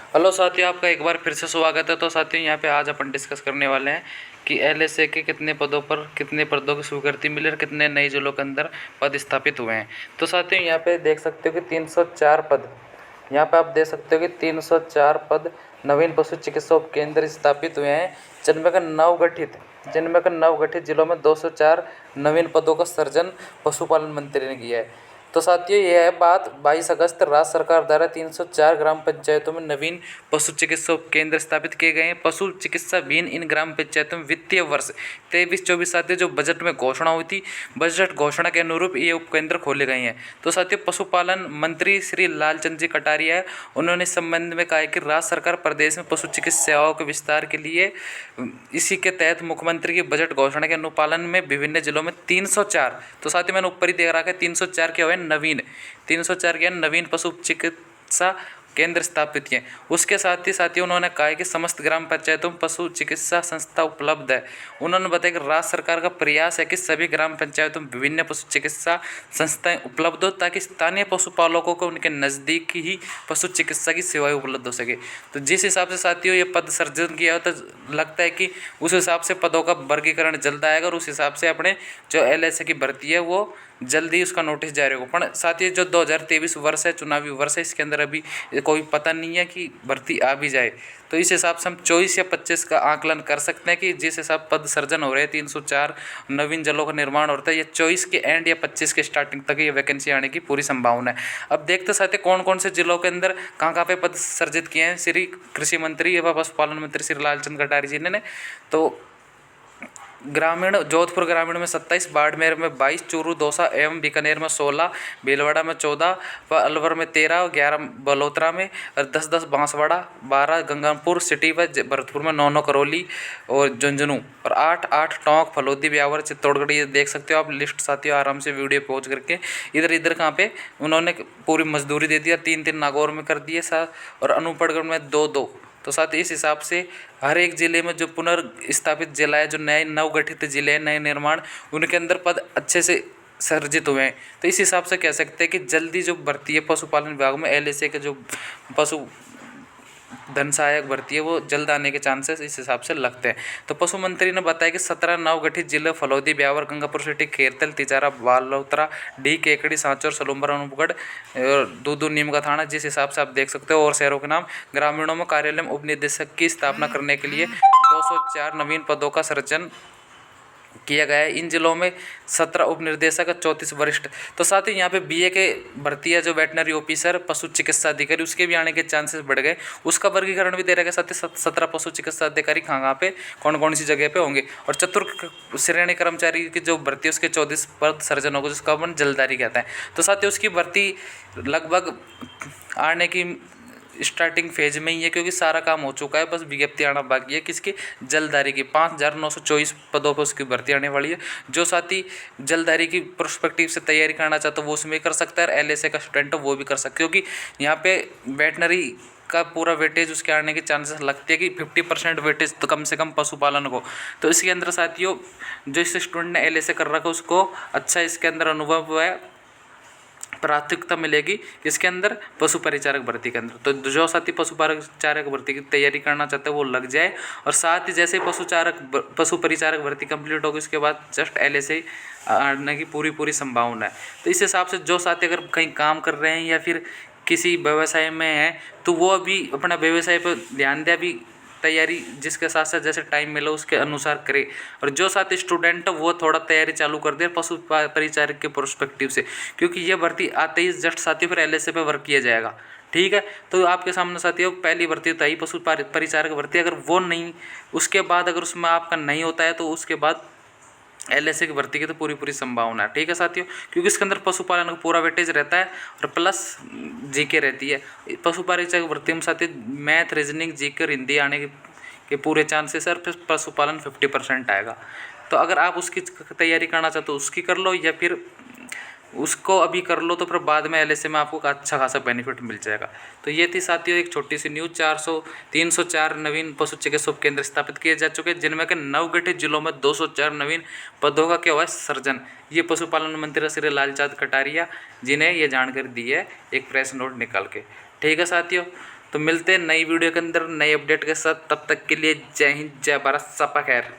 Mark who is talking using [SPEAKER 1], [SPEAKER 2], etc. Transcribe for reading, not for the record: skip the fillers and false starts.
[SPEAKER 1] Hello साथियों, आपका एक बार फिर से स्वागत है। तो साथियों, यहाँ पे आज अपन डिस्कस करने वाले हैं कि एलएसए के कितने पदों पर कितने पदों की स्वीकृति मिली और कितने नए जिलों के अंदर पद स्थापित हुए हैं। तो साथियों, यहाँ पे देख सकते हो कि 304 पद, यहाँ पे आप देख सकते हो कि 304 पद नवीन पशु चिकित्सा उपकेंद्र स्थापित हुए हैं, जिनमें का नवगठित जिलों में 204 नवीन पदों का सृजन पशुपालन मंत्री ने किया है। तो साथियों, यह बात 22 अगस्त राज्य सरकार द्वारा 304 ग्राम पंचायतों में नवीन पशु चिकित्सा केंद्र स्थापित किए गए हैं। पशु चिकित्सा विहीन इन ग्राम पंचायतों में वित्तीय वर्ष 23-24 साथियों जो बजट में घोषणा हुई थी, बजट घोषणा के अनुरूप ये उपकेंद्र खोले गए हैं। तो साथियों, पशुपालन मंत्री श्री लालचंद जी कटारिया है, उन्होंने इस संबंध में कहा है कि राज्य सरकार प्रदेश में पशु चिकित्सा सेवाओं के विस्तार के लिए इसी के तहत मुख्यमंत्री की बजट घोषणा के अनुपालन में विभिन्न जिलों में 304, तो साथ ही मैंने ऊपर ही दे रखा है 304 के हुए नवीन, 304 के नवीन पशु चिकित्सा केंद्र स्थापित किए। उसके साथ ही उन्होंने कहा है कि समस्त ग्राम पंचायतों में पशु चिकित्सा संस्था उपलब्ध है। उन्होंने बताया कि राज्य सरकार का प्रयास है कि सभी ग्राम पंचायतों में विभिन्न पशु चिकित्सा संस्थाएं उपलब्ध हो, ताकि स्थानीय पशुपालकों को उनके नज़दीक ही पशु चिकित्सा की सेवाएं उपलब्ध हो सके। तो जिस हिसाब से साथियों ये पद सृजन किया हो, तो लगता है कि उस हिसाब से पदों का वर्गीकरण जल्द आएगा और उस हिसाब से अपने जो एलएसए की भर्ती है वो जल्दी उसका नोटिस जारी होगा। पर साथ ही जो 2023 वर्ष है, चुनावी वर्ष है, इसके अंदर अभी कोई पता नहीं है कि भर्ती आ भी जाए। तो इस हिसाब से हम 24 या 25 का आकलन कर सकते हैं कि जिस हिसाब पद सर्जन हो रहे हैं, 304 नवीन जिलों का निर्माण होता है, ये 24 के एंड या 25 के स्टार्टिंग तक ये वैकेंसी आने की पूरी संभावना है। अब देखते साथ कौन कौन से जिलों के अंदर कहाँ पे पद सर्जित किए हैं श्री कृषि मंत्री एवं पशुपालन मंत्री श्री लालचंद कटारिया जी ने। तो ग्रामीण, जोधपुर ग्रामीण में 27, बाड़मेर में 22, चूरू दौसा एवं बीकानेर में 16, भीलवाड़ा में 14 व अलवर में 13, 11 बलोत्रा में और 10 बांसवाड़ा, 12 गंगापुर सिटी व भरतपुर में 9 करौली और झुंझुनू और 8 टोंक, फलोदी, ब्यावर, चित्तौड़गढ़। ये देख सकते हो आप लिस्ट साथियों आराम से वीडियो पहुँच करके। इधर कहाँ पे उन्होंने पूरी मजदूरी दे दिया, 3 नागौर में कर दिए और अनूपगढ़ में 2। तो साथ इस हिसाब से हर एक जिले में जो पुनर्स्थापित जिला है, जो नए नवगठित जिले हैं, नए निर्माण, उनके अंदर पद अच्छे से सर्जित हुए हैं। तो इस हिसाब से कह सकते हैं कि जल्दी जो भर्ती है पशुपालन विभाग में एलएसए के जो पशु धन सहायक भर्ती है वो जल्द आने के चांसेस इस हिसाब से लगते हैं। तो पशु मंत्री ने बताया कि 17 नवगठित जिले फलोदी, ब्यावर, गंगापुर सिटी, खेरतल, तिजारा, बालोतरा, डी, केकड़ी, सांचौर, सलूम्बर, अनूपगढ़ और दूदू, नीम का थाना, जिस हिसाब से आप देख सकते हो। और शहरों के नाम, ग्रामीणों में कार्यालय में उपनिदेशक की स्थापना करने के लिए 204 नवीन पदों का सृजन किया गया है। इन जिलों में 17 उप निर्देशक, 34 वरिष्ठ। तो साथ ही यहाँ पे बीए के भर्ती है जो वेटनरी ऑफिसर, पशु चिकित्सा अधिकारी, उसके भी आने के चांसेस बढ़ गए। उसका वर्गीकरण भी दे रखा है। साथ ही 17 पशु चिकित्सा अधिकारी कहाँ पे कौन कौन सी जगह पे होंगे। और चतुर्थ श्रेणी कर्मचारी की जो भर्ती है उसके 14 पद सर्जन होगा, जिसका अपन जल्ददारी कहते हैं। तो साथ ही उसकी भर्ती लगभग आने की स्टार्टिंग फेज में ही है, क्योंकि सारा काम हो चुका है, बस विज्ञप्ति आना बाकी है। किसकी? जल्ददारी की। 5924 पदों पर उसकी भर्ती आने वाली है। जो साथी जल्ददारी की प्रोस्पेक्टिव से तैयारी करना चाहता है वो उसमें कर सकता है, और एलएसए का स्टूडेंट हो वो भी कर सकता है, क्योंकि यहाँ पे वेटनरी का पूरा वेटेज उसके आने के चांसेस लगते हैं कि 50% वेटेज तो कम से कम पशुपालन को। तो इसके अंदर साथियों जो इस स्टूडेंट ने एलएसए कर रखा है उसको अच्छा इसके अंदर अनुभव है, प्राथमिकता मिलेगी इसके अंदर पशु परिचारक भर्ती के अंदर। तो जो साथी पशु परिचारक भर्ती की तैयारी करना चाहते हैं वो लग जाए। और साथ ही जैसे पशु परिचारक भर्ती कंप्लीट होगी उसके बाद जस्ट एलएसए आने की पूरी संभावना है। तो इस हिसाब से जो साथी अगर कहीं काम कर रहे हैं या फिर किसी व्यवसाय में हैं तो वो अभी अपना व्यवसाय पर ध्यान दें, अभी तैयारी जिसके साथ साथ जैसे टाइम मिला उसके अनुसार करे। और जो साथ स्टूडेंट है वो थोड़ा तैयारी चालू कर दे पशु परिचारक के प्रोस्पेक्टिव से, क्योंकि ये भर्ती आते ही जस्ट साथी फिर एलएसए पे वर्क किया जाएगा। ठीक है, तो आपके सामने साथियों पहली भर्ती होता है पशु परिचारक भर्ती। अगर वो नहीं, उसके बाद अगर उसमें आपका नहीं होता है तो उसके बाद एलएसए की भर्ती की तो पूरी संभावना है। ठीक है साथियों, क्योंकि इसके अंदर पशुपालन का पूरा वेटेज रहता है और प्लस जीके रहती है। पशुपालन भर्ती में साथियों मैथ, रीजनिंग, जीके और हिंदी आने के पूरे चांसेस है, और फिर पशुपालन 50% आएगा। तो अगर आप उसकी तैयारी करना चाहते हो उसकी कर लो, या फिर उसको अभी कर लो, तो फिर बाद में एलएसए में आपको अच्छा खासा बेनिफिट मिल जाएगा। तो ये थी साथियों एक छोटी सी न्यूज़। 304 नवीन पशु चिकित्सा केंद्र स्थापित किए जा चुके हैं, जिनमें के नवगठित जिलों में 204 नवीन पदों का क्या हुआ है सृजन। ये पशुपालन मंत्री श्री लालचंद कटारिया जी ने ये जानकारी दी है एक प्रेस नोट निकाल के। ठीक है साथियों, तो मिलते हैं नई वीडियो के अंदर नई अपडेट के साथ, तब तक के लिए जय हिंद, जय भारत, सपा खैर।